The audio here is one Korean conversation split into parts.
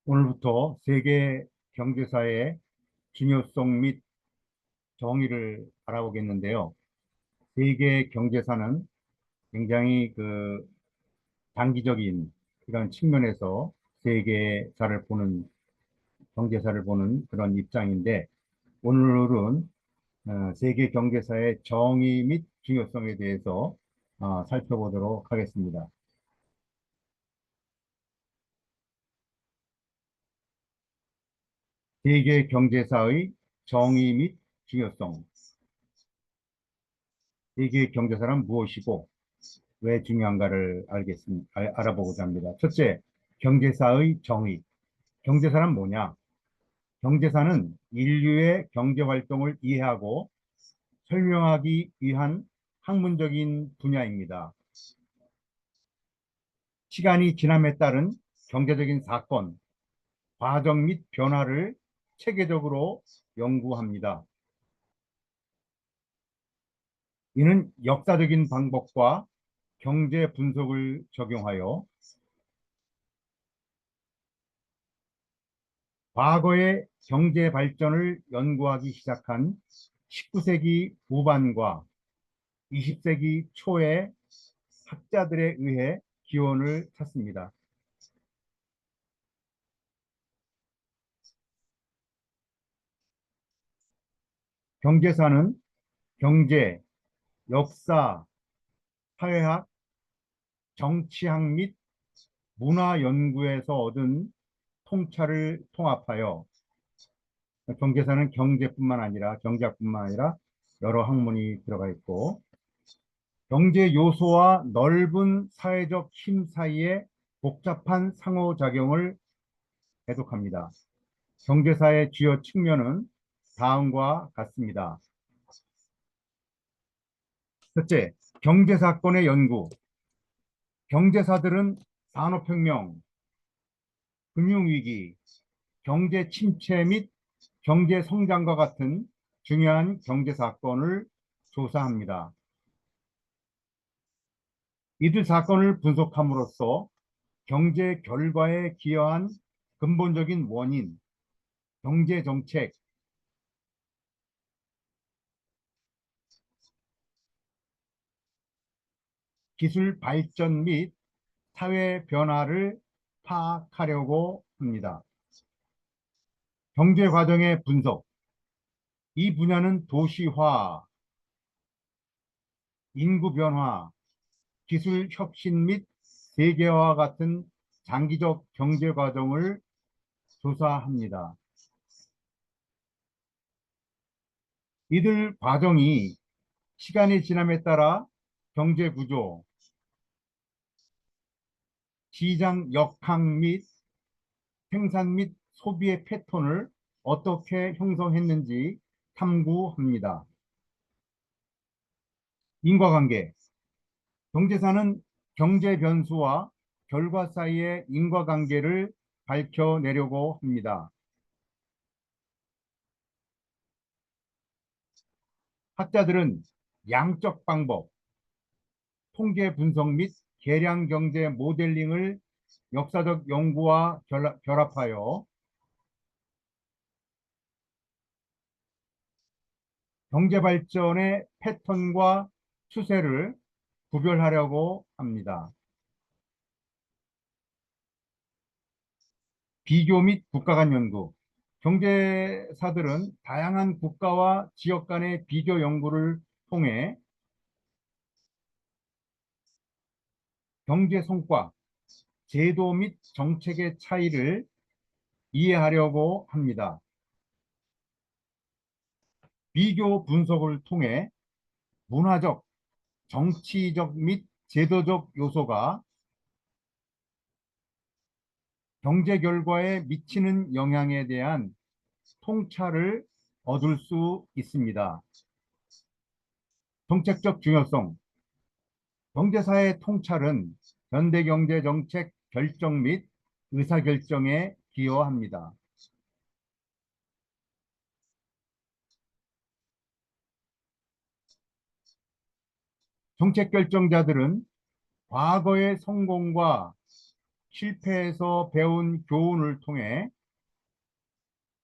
오늘부터 세계 경제사의 중요성 및 정의를 알아보겠는데요. 세계 경제사는 굉장히 단기적인 이런 측면에서 세계사를 보는, 경제사를 보는 그런 입장인데, 오늘은 세계 경제사의 정의 및 중요성에 대해서 살펴보도록 하겠습니다. 세계 경제사의 정의 및 중요성. 세계 경제사란 무엇이고 왜 중요한가를 알아보고자 합니다. 첫째, 경제사의 정의. 경제사란 뭐냐? 경제사는 인류의 경제 활동을 이해하고 설명하기 위한 학문적인 분야입니다. 시간이 지남에 따른 경제적인 사건, 과정 및 변화를 체계적으로 연구합니다. 이는 역사적인 방법과 경제 분석을 적용하여 과거의 경제 발전을 연구하기 시작한 19세기 후반과 20세기 초에 학자들에 의해 기원을 찾습니다. 경제사는 경제, 역사, 사회학, 정치학 및 문화 연구에서 얻은 통찰을 통합하여 경제사는 경제학뿐만 아니라 여러 학문이 들어가 있고 경제 요소와 넓은 사회적 힘 사이의 복잡한 상호작용을 해독합니다. 경제사의 주요 측면은 다음과 같습니다. 첫째, 경제사건의 연구. 경제사들은 산업혁명, 금융위기, 경제 침체 및 경제 성장과 같은 중요한 경제사건을 조사합니다. 이들 사건을 분석함으로써 경제 결과에 기여한 근본적인 원인, 경제 정책, 기술 발전 및 사회 변화를 파악하려고 합니다. 경제 과정의 분석. 이 분야는 도시화, 인구 변화, 기술 혁신 및 세계화 같은 장기적 경제 과정을 조사합니다. 이들 과정이 시간이 지남에 따라 경제 구조, 시장 역학 및 생산 및 소비의 패턴을 어떻게 형성했는지 탐구합니다. 인과관계. 경제사는 경제 변수와 결과 사이의 인과관계를 밝혀내려고 합니다. 학자들은 양적 방법, 통계 분석 및 계량 경제 모델링을 역사적 연구와 결합하여 경제 발전의 패턴과 추세를 구별하려고 합니다. 비교 및 국가 간 연구. 경제사들은 다양한 국가와 지역 간의 비교 연구를 통해 경제 성과, 제도 및 정책의 차이를 이해하려고 합니다. 비교 분석을 통해 문화적, 정치적 및 제도적 요소가 경제 결과에 미치는 영향에 대한 통찰을 얻을 수 있습니다. 정책적 중요성. 경제사의 통찰은 현대경제 정책 결정 및 의사결정에 기여합니다. 정책 결정자들은 과거의 성공과 실패에서 배운 교훈을 통해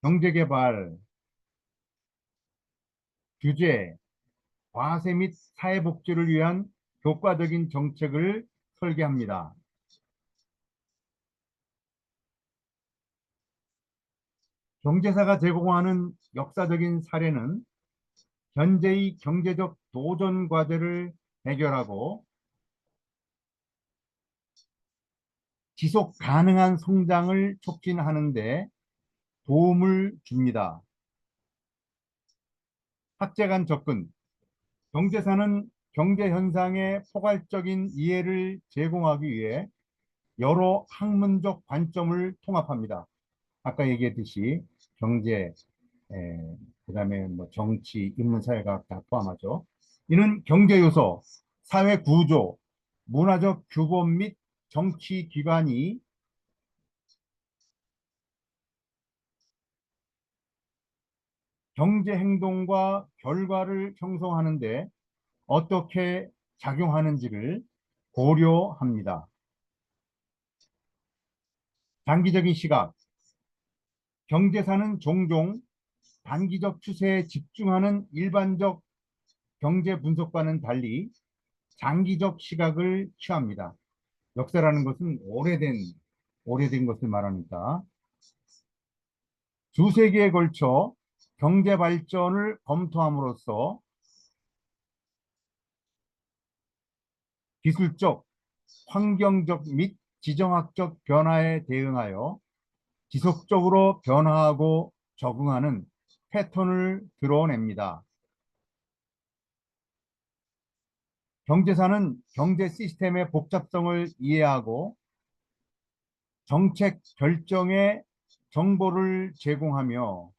경제개발, 규제, 과세 및 사회복지를 위한 효과적인 정책을 설계합니다. 경제사가 제공하는 역사적인 사례는 현재의 경제적 도전 과제를 해결하고 지속 가능한 성장을 촉진하는 데 도움을 줍니다. 학제 간 접근. 경제사는 경제 현상의 포괄적인 이해를 제공하기 위해 여러 학문적 관점을 통합합니다. 아까 얘기했듯이 경제, 그다음에 뭐 정치, 인문사회학 다 포함하죠. 이는 경제 요소, 사회 구조, 문화적 규범 및 정치 기관이 경제 행동과 결과를 형성하는데 어떻게 작용하는지를 고려합니다. 장기적인 시각, 경제사는 종종 단기적 추세에 집중하는 일반적 경제 분석과는 달리 장기적 시각을 취합니다. 역사라는 것은 오래된 것을 말하니까 두세 기에 걸쳐 경제 발전을 검토함으로써 기술적, 환경적 및 지정학적 변화에 대응하여 지속적으로 변화하고 적응하는 패턴을 드러냅니다. 경제사는 경제 시스템의 복잡성을 이해하고 정책 결정에 정보를 제공하며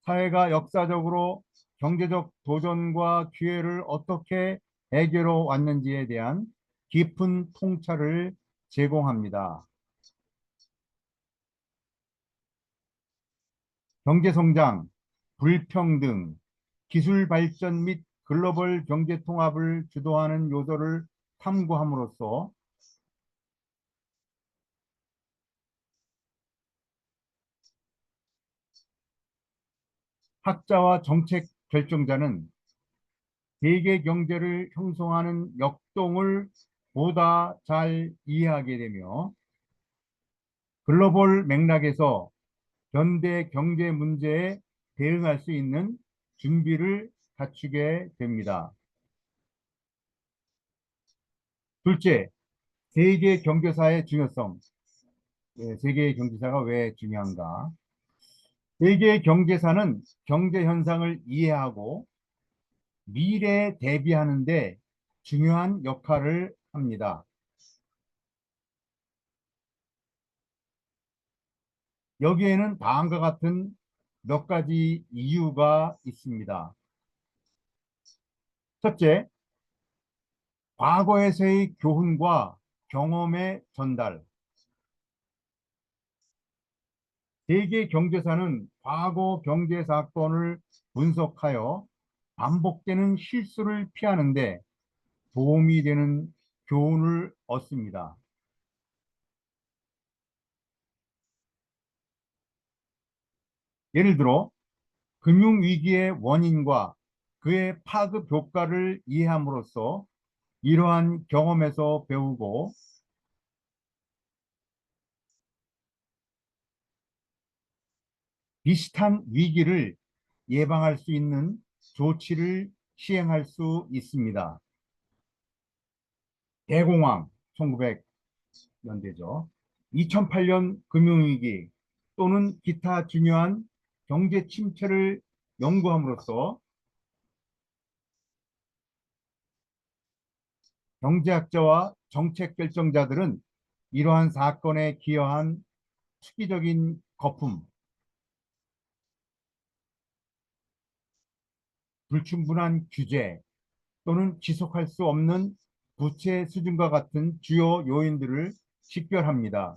사회가 역사적으로 경제적 도전과 기회를 어떻게 해결해 왔는지에 대한 깊은 통찰을 제공합니다. 경제성장, 불평등, 기술 발전 및 글로벌 경제 통합을 주도하는 요소를 탐구함으로써 학자와 정책 결정자는 세계 경제를 형성하는 역동을 보다 잘 이해하게 되며 글로벌 맥락에서 현대 경제 문제에 대응할 수 있는 준비를 갖추게 됩니다. 둘째, 세계 경제사의 중요성. 세계 경제사가 왜 중요한가? 세계 경제사는 경제 현상을 이해하고 미래에 대비하는 데 중요한 역할을 합니다. 여기에는 다음과 같은 몇 가지 이유가 있습니다. 첫째, 과거에서의 교훈과 경험의 전달. 세계 경제사는 과거 경제 사건을 분석하여 반복되는 실수를 피하는데 도움이 되는 교훈을 얻습니다. 예를 들어 금융위기의 원인과 그의 파급 효과를 이해함으로써 이러한 경험에서 배우고 비슷한 위기를 예방할 수 있는 조치를 시행할 수 있습니다. 대공황 1900년대죠. 2008년 금융위기 또는 기타 중요한 경제 침체를 연구함으로써 경제학자와 정책 결정자들은 이러한 사건에 기여한 투기적인 거품, 불충분한 규제 또는 지속할 수 없는 부채 수준과 같은 주요 요인들을 식별합니다.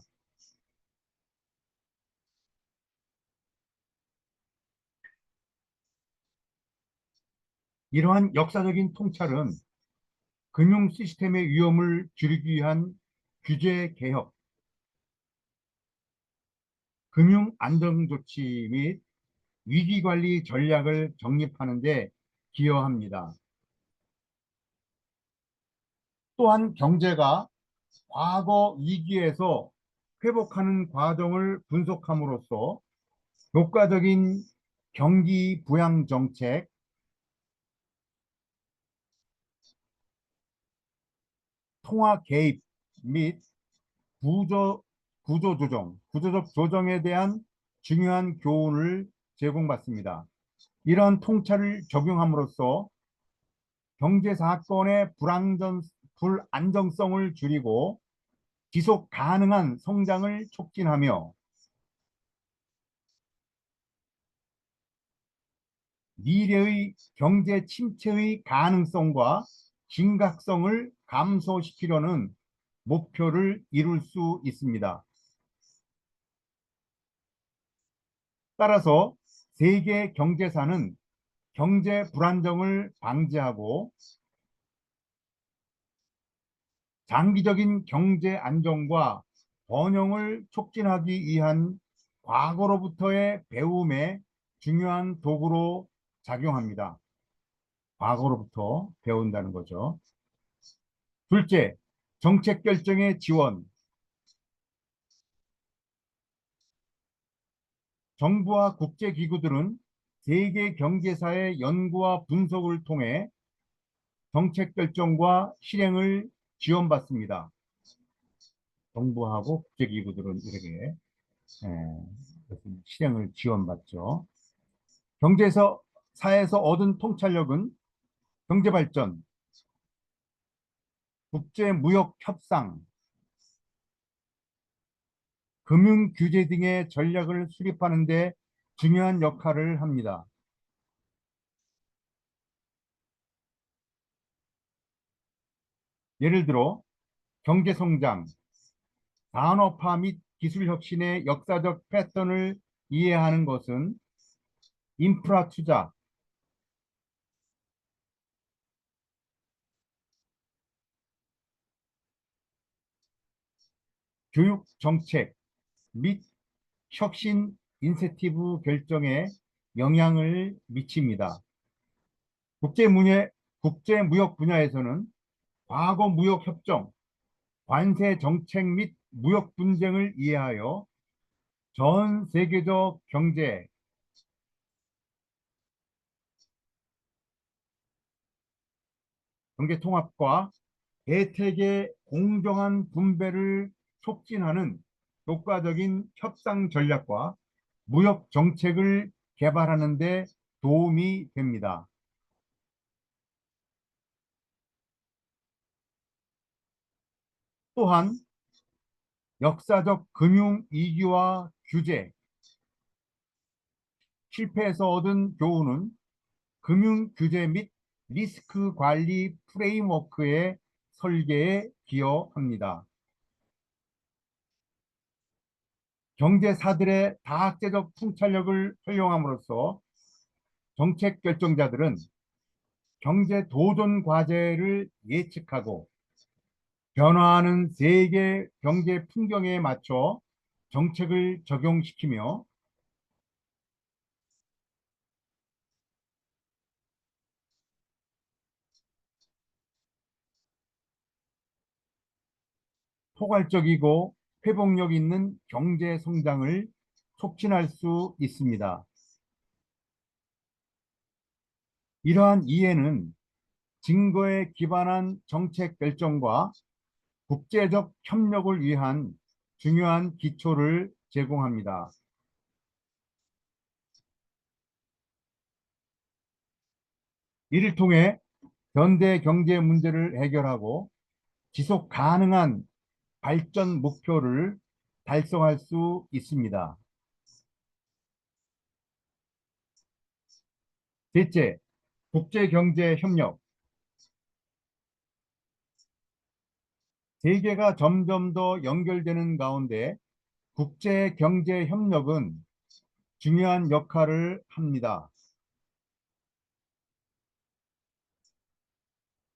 이러한 역사적인 통찰은 금융 시스템의 위험을 줄이기 위한 규제 개혁, 금융 안정 조치 및 위기 관리 전략을 정립하는 데 기여합니다. 또한 경제가 과거 위기에서 회복하는 과정을 분석함으로써 효과적인 경기 부양 정책, 통화 개입 및 구조, 구조적 조정에 대한 중요한 교훈을 제공받습니다. 이런 통찰을 적용함으로써 경제 사건의 불안정성을 줄이고 지속 가능한 성장을 촉진하며 미래의 경제 침체의 가능성과 심각성을 감소시키려는 목표를 이룰 수 있습니다. 따라서 세계 경제사는 경제 불안정을 방지하고 장기적인 경제 안정과 번영을 촉진하기 위한 과거로부터의 배움의 중요한 도구로 작용합니다. 과거로부터 배운다는 거죠. 둘째, 정책 결정의 지원. 정부와 국제기구들은 세계 경제사의 연구와 분석을 통해 정책 결정과 실행을 지원받습니다. 정부하고 국제기구들은 이렇게 실행을 지원받죠. 경제사에서 얻은 통찰력은 경제발전, 국제무역 협상, 금융규제 등의 전략을 수립하는 데 중요한 역할을 합니다. 예를 들어 경제성장, 산업화 및 기술혁신의 역사적 패턴을 이해하는 것은 인프라 투자, 교육 정책 및 혁신 인센티브 결정에 영향을 미칩니다. 국제무역 분야에서는 과거 무역 협정, 관세 정책 및 무역 분쟁을 이해하여 전 세계적 경제 통합과 혜택의 공정한 분배를 촉진하는 효과적인 협상 전략과 무역 정책을 개발하는 데 도움이 됩니다. 또한 역사적 금융 위기와 규제, 실패에서 얻은 교훈은 금융 규제 및 리스크 관리 프레임워크의 설계에 기여합니다. 경제사들의 다학제적 통찰력을 활용함으로써 정책 결정자들은 경제 도전 과제를 예측하고 변화하는 세계 경제 풍경에 맞춰 정책을 적용시키며 포괄적이고 회복력 있는 경제 성장을 촉진할 수 있습니다. 이러한 이해는 증거에 기반한 정책 결정과 국제적 협력을 위한 중요한 기초를 제공합니다. 이를 통해 현대 경제 문제를 해결하고 지속 가능한 발전 목표를 달성할 수 있습니다. 셋째, 국제경제협력. 세계가 점점 더 연결되는 가운데 국제경제협력은 중요한 역할을 합니다.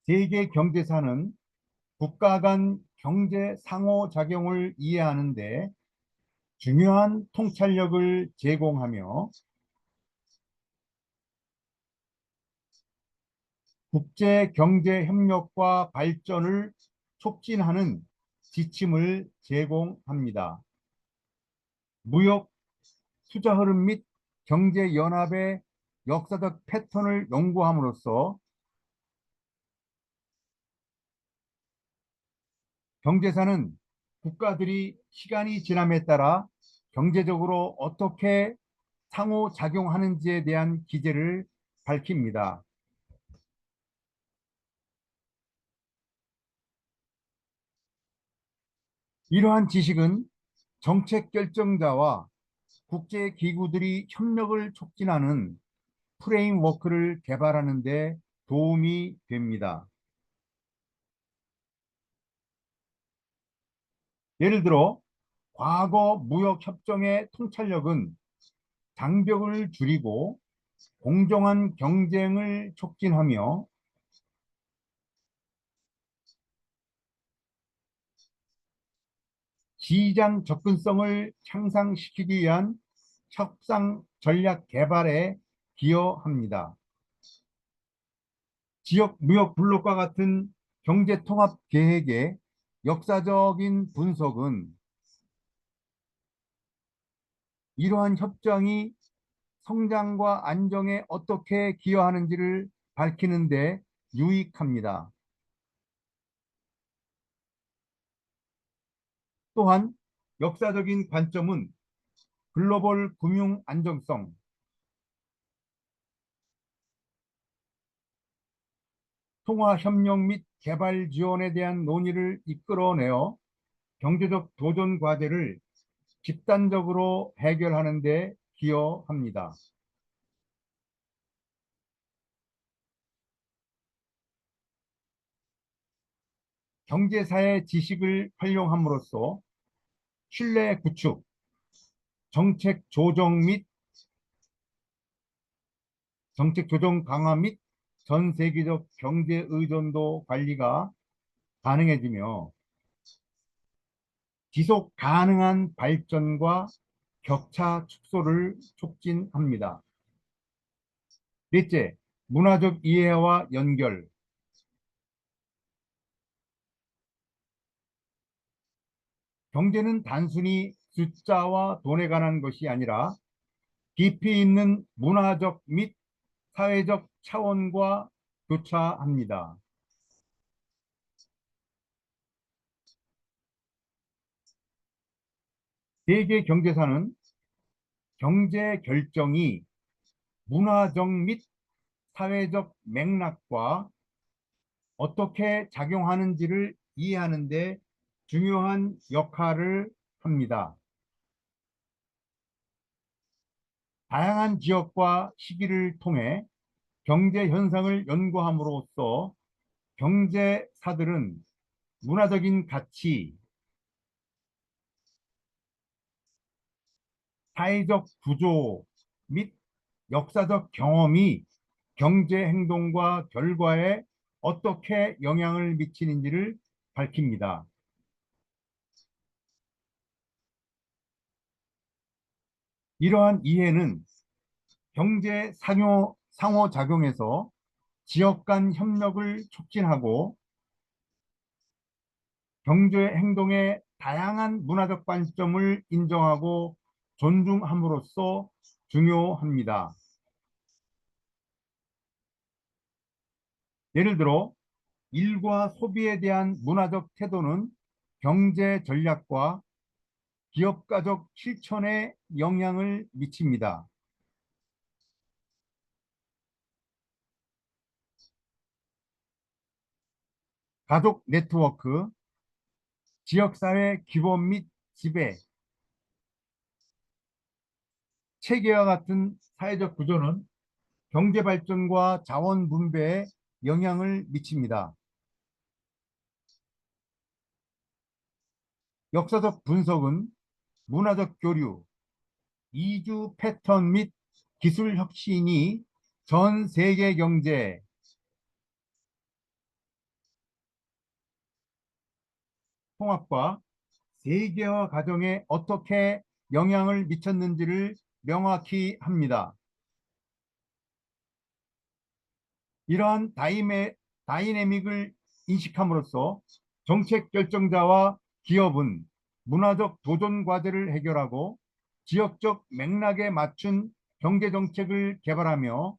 세계 경제사는 국가 간 경제 상호작용을 이해하는 데 중요한 통찰력을 제공하며 국제 경제 협력과 발전을 촉진하는 지침을 제공합니다. 무역 투자 흐름 및 경제 연합의 역사적 패턴을 연구함으로써 경제사는 국가들이 시간이 지남에 따라 경제적으로 어떻게 상호작용하는지에 대한 기제를 밝힙니다. 이러한 지식은 정책 결정자와 국제 기구들이 협력을 촉진하는 프레임워크를 개발하는 데 도움이 됩니다. 예를 들어 과거 무역 협정의 통찰력은 장벽을 줄이고 공정한 경쟁을 촉진하며 시장 접근성을 향상시키기 위한 협상 전략 개발에 기여합니다. 지역 무역 블록과 같은 경제 통합 계획의 역사적인 분석은 이러한 협정이 성장과 안정에 어떻게 기여하는지를 밝히는 데 유익합니다. 또한 역사적인 관점은 글로벌 금융 안정성, 통화 협력 및 개발 지원에 대한 논의를 이끌어내어 경제적 도전 과제를 집단적으로 해결하는 데 기여합니다. 경제사의 지식을 활용함으로써 신뢰 구축, 정책 조정 및 정책 조정 강화 및 전 세계적 경제 의존도 관리가 가능해지며 지속 가능한 발전과 격차 축소를 촉진합니다. 넷째, 문화적 이해와 연결. 경제는 단순히 숫자와 돈에 관한 것이 아니라 깊이 있는 문화적 및 사회적 차원과 교차합니다. 세계 경제사는 경제 결정이 문화적 및 사회적 맥락과 어떻게 작용하는지를 이해하는 데 중요한 역할을 합니다. 다양한 지역과 시기를 통해 경제 현상을 연구함으로써 경제사들은 문화적인 가치, 사회적 구조 및 역사적 경험이 경제 행동과 결과에 어떻게 영향을 미치는지를 밝힙니다. 이러한 이해는 경제 상호작용에서 지역 간 협력을 촉진하고 경제 행동의 다양한 문화적 관점을 인정하고 존중함으로써 중요합니다. 예를 들어 일과 소비에 대한 문화적 태도는 경제 전략과 기업가적 실천에 영향을 미칩니다. 가족 네트워크, 지역사회 기본 및 지배, 체계와 같은 사회적 구조는 경제 발전과 자원 분배에 영향을 미칩니다. 역사적 분석은 문화적 교류, 이주 패턴 및 기술 혁신이 전 세계 경제, 통합과 세계화 과정에 어떻게 영향을 미쳤는지를 명확히 합니다. 이러한 다이내믹을 인식함으로써 정책 결정자와 기업은 문화적 도전 과제를 해결하고 지역적 맥락에 맞춘 경제 정책을 개발하며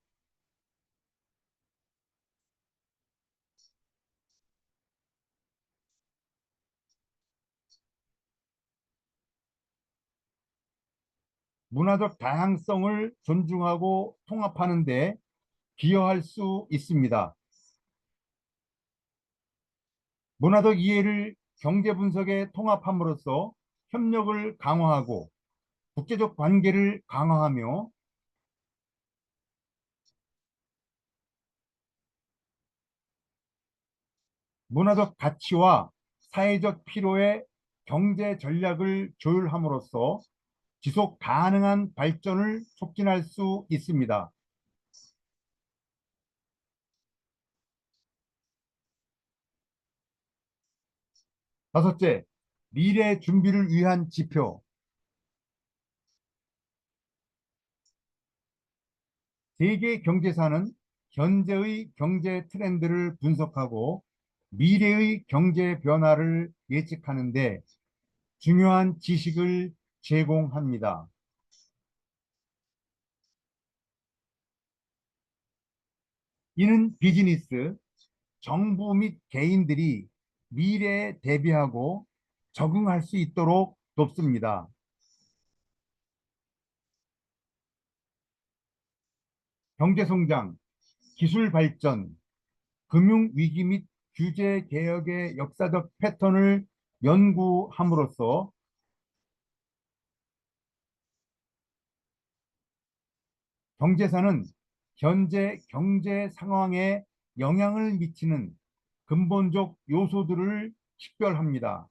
문화적 다양성을 존중하고 통합하는 데 기여할 수 있습니다. 문화적 이해를 경제 분석에 통합함으로써 협력을 강화하고 국제적 관계를 강화하며 문화적 가치와 사회적 필요의 경제 전략을 조율함으로써 지속 가능한 발전을 촉진할 수 있습니다. 다섯째, 미래 준비를 위한 지표. 세계 경제사는 현재의 경제 트렌드를 분석하고 미래의 경제 변화를 예측하는데 중요한 지식을 제공합니다. 이는 비즈니스, 정부 및 개인들이 미래에 대비하고 적응할 수 있도록 돕습니다. 경제 성장, 기술 발전, 금융 위기 및 규제 개혁의 역사적 패턴을 연구함으로써 경제사는 현재 경제 상황에 영향을 미치는 근본적 요소들을 식별합니다.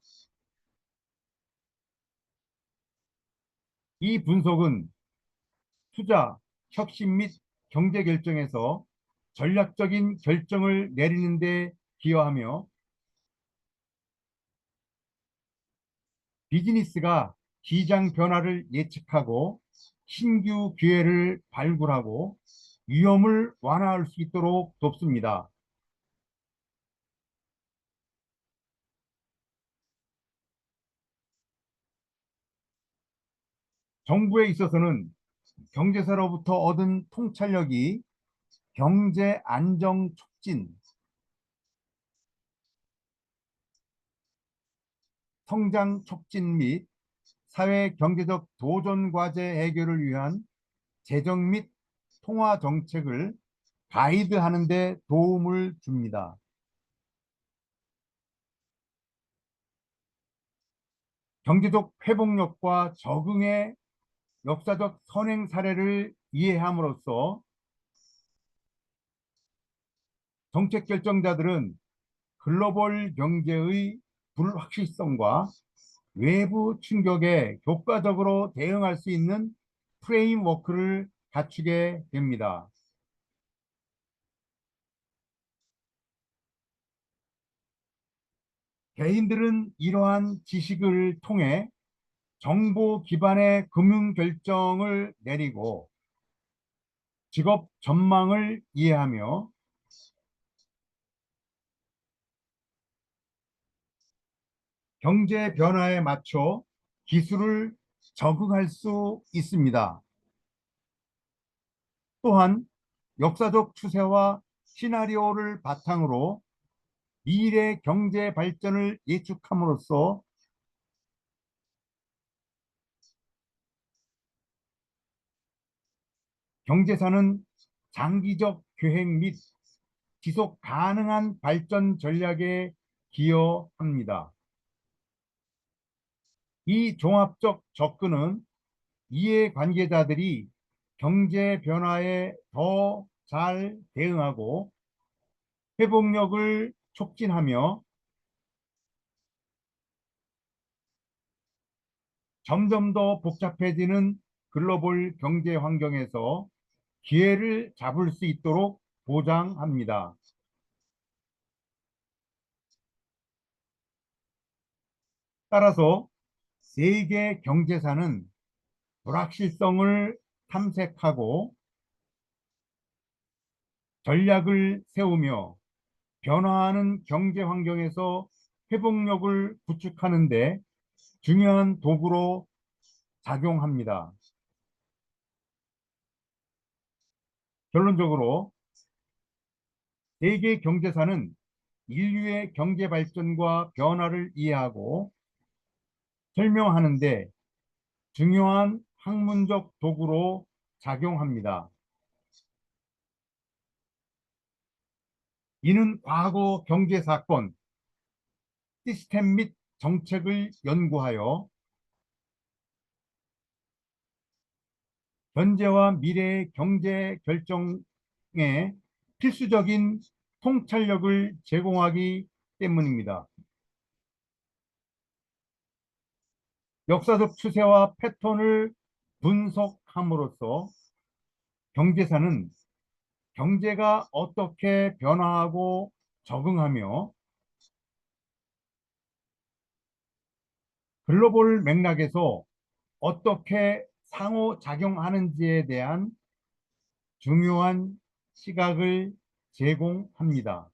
이 분석은 투자, 혁신 및 경제 결정에서 전략적인 결정을 내리는 데 기여하며 비즈니스가 시장 변화를 예측하고 신규 기회를 발굴하고 위험을 완화할 수 있도록 돕습니다. 정부에 있어서는 경제사로부터 얻은 통찰력이 경제 안정 촉진, 성장 촉진 및 사회 경제적 도전 과제 해결을 위한 재정 및 통화 정책을 가이드하는 데 도움을 줍니다. 경제적 회복력과 적응의 역사적 선행 사례를 이해함으로써 정책 결정자들은 글로벌 경제의 불확실성과 외부 충격에 효과적으로 대응할 수 있는 프레임워크를 갖추게 됩니다. 개인들은 이러한 지식을 통해 정보 기반의 금융 결정을 내리고 직업 전망을 이해하며 경제 변화에 맞춰 기술을 적응할 수 있습니다. 또한 역사적 추세와 시나리오를 바탕으로 미래 경제 발전을 예측함으로써 경제사는 장기적 계획 및 지속 가능한 발전 전략에 기여합니다. 이 종합적 접근은 이해관계자들이 경제 변화에 더 잘 대응하고 회복력을 촉진하며 점점 더 복잡해지는 글로벌 경제 환경에서 기회를 잡을 수 있도록 보장합니다. 따라서 세계 경제사는 불확실성을 탐색하고 전략을 세우며 변화하는 경제 환경에서 회복력을 구축하는 데 중요한 도구로 작용합니다. 결론적으로 세계 경제사는 인류의 경제 발전과 변화를 이해하고 설명하는데 중요한 학문적 도구로 작용합니다. 이는 과거 경제 사건, 시스템 및 정책을 연구하여 현재와 미래의 경제 결정에 필수적인 통찰력을 제공하기 때문입니다. 역사적 추세와 패턴을 분석함으로써 경제사는 경제가 어떻게 변화하고 적응하며 글로벌 맥락에서 어떻게 상호작용하는지에 대한 중요한 시각을 제공합니다.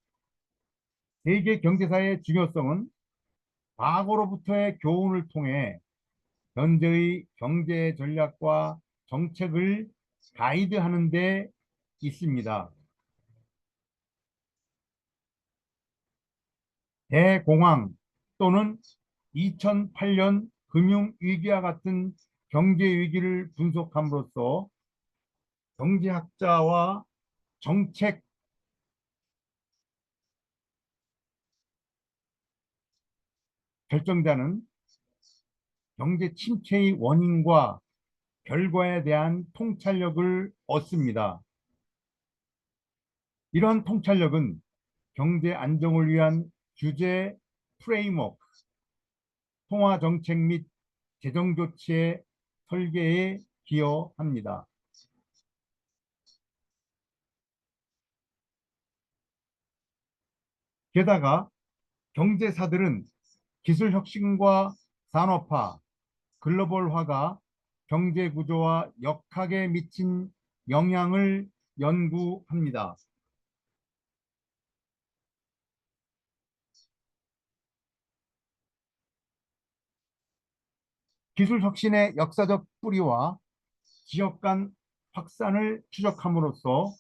세계 경제사의 중요성은 과거로부터의 교훈을 통해 현재의 경제 전략과 정책을 가이드하는 데 있습니다. 대공황 또는 2008년 금융위기와 같은 경제위기를 분석함으로써 경제학자와 정책 결정자는 경제 침체의 원인과 결과에 대한 통찰력을 얻습니다. 이러한 통찰력은 경제 안정을 위한 규제 프레임워크, 통화 정책 및 재정 조치의 설계에 기여합니다. 게다가 경제사들은 기술 혁신과 산업화, 글로벌화가 경제 구조와 역학에 미친 영향을 연구합니다. 기술 혁신의 역사적 뿌리와 지역 간 확산을 추적함으로써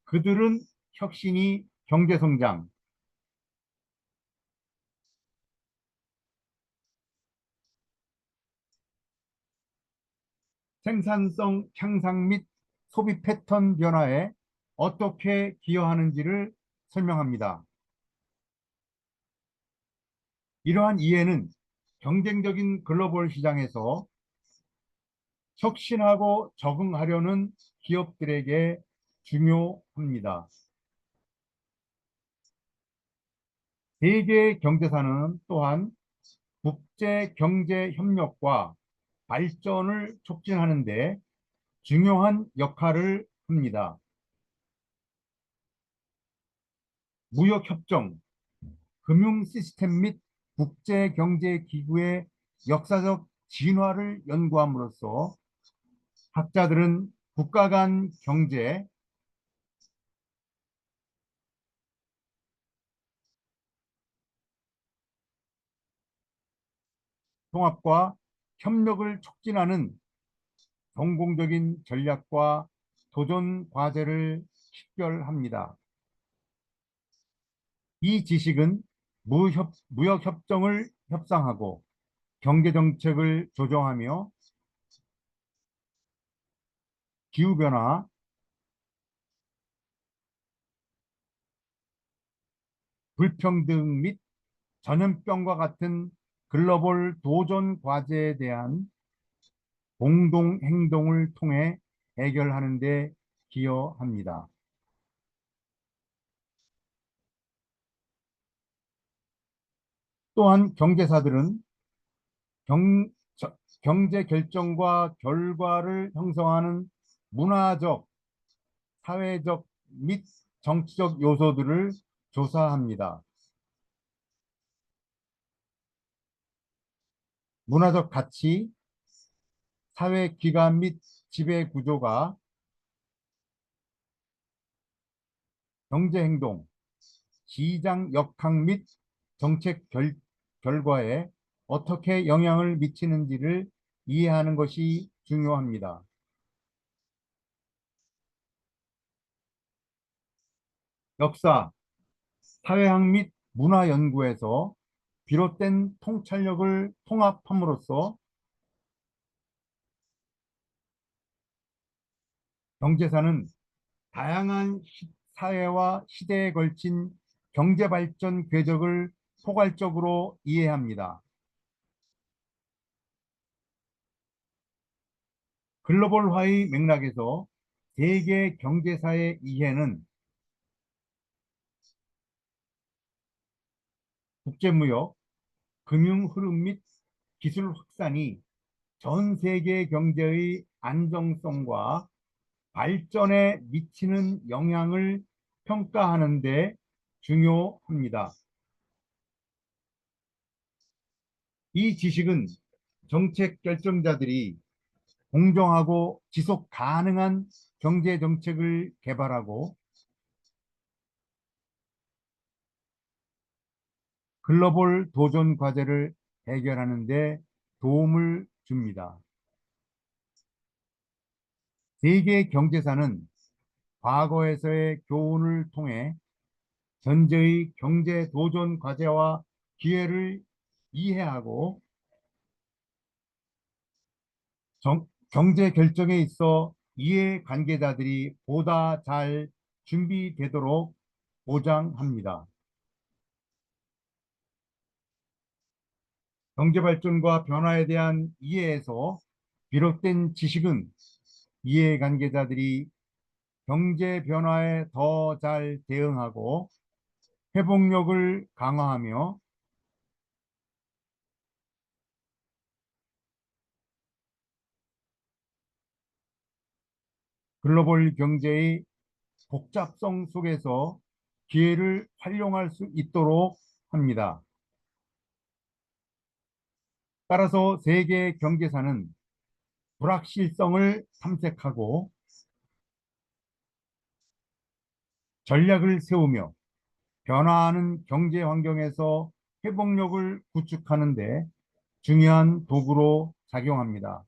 그들은 혁신이 경제성장, 생산성 향상 및 소비 패턴 변화에 어떻게 기여하는지를 설명합니다. 이러한 이해는 경쟁적인 글로벌 시장에서 혁신하고 적응하려는 기업들에게 중요합니다. 세계 경제사는 또한 국제 경제 협력과 발전을 촉진하는 데 중요한 역할을 합니다. 무역협정, 금융 시스템 및 국제경제기구의 역사적 진화를 연구함으로써 학자들은 국가 간 경제, 통합과 협력을 촉진하는 성공적인 전략과 도전 과제를 식별합니다. 이 지식은 무역협정을 협상하고 경제정책을 조정하며 기후변화, 불평등 및 전염병과 같은 글로벌 도전 과제에 대한 공동 행동을 통해 해결하는 데 기여합니다. 또한 경제사들은 경, 경제 결정과 결과를 형성하는 문화적, 사회적 및 정치적 요소들을 조사합니다. 문화적 가치, 사회 기관 및 지배 구조가 경제 행동, 시장 역학 및 정책 결과에 어떻게 영향을 미치는지를 이해하는 것이 중요합니다. 역사, 사회학 및 문화 연구에서 비롯된 통찰력을 통합함으로써 경제사는 다양한 사회와 시대에 걸친 경제 발전 궤적을 포괄적으로 이해합니다. 글로벌화의 맥락에서 세계 경제사의 이해는 국제무역, 금융 흐름 및 기술 확산이 전 세계 경제의 안정성과 발전에 미치는 영향을 평가하는 데 중요합니다. 이 지식은 정책 결정자들이 공정하고 지속 가능한 경제 정책을 개발하고 글로벌 도전 과제를 해결하는 데 도움을 줍니다. 세계 경제사는 과거에서의 교훈을 통해 현재의 경제 도전 과제와 기회를 이해하고 경제 결정에 있어 이해 관계자들이 보다 잘 준비되도록 보장합니다. 경제 발전과 변화에 대한 이해에서 비롯된 지식은 이해 관계자들이 경제 변화에 더 잘 대응하고 회복력을 강화하며 글로벌 경제의 복잡성 속에서 기회를 활용할 수 있도록 합니다. 따라서 세계 경제사는 불확실성을 탐색하고 전략을 세우며 변화하는 경제 환경에서 회복력을 구축하는 데 중요한 도구로 작용합니다.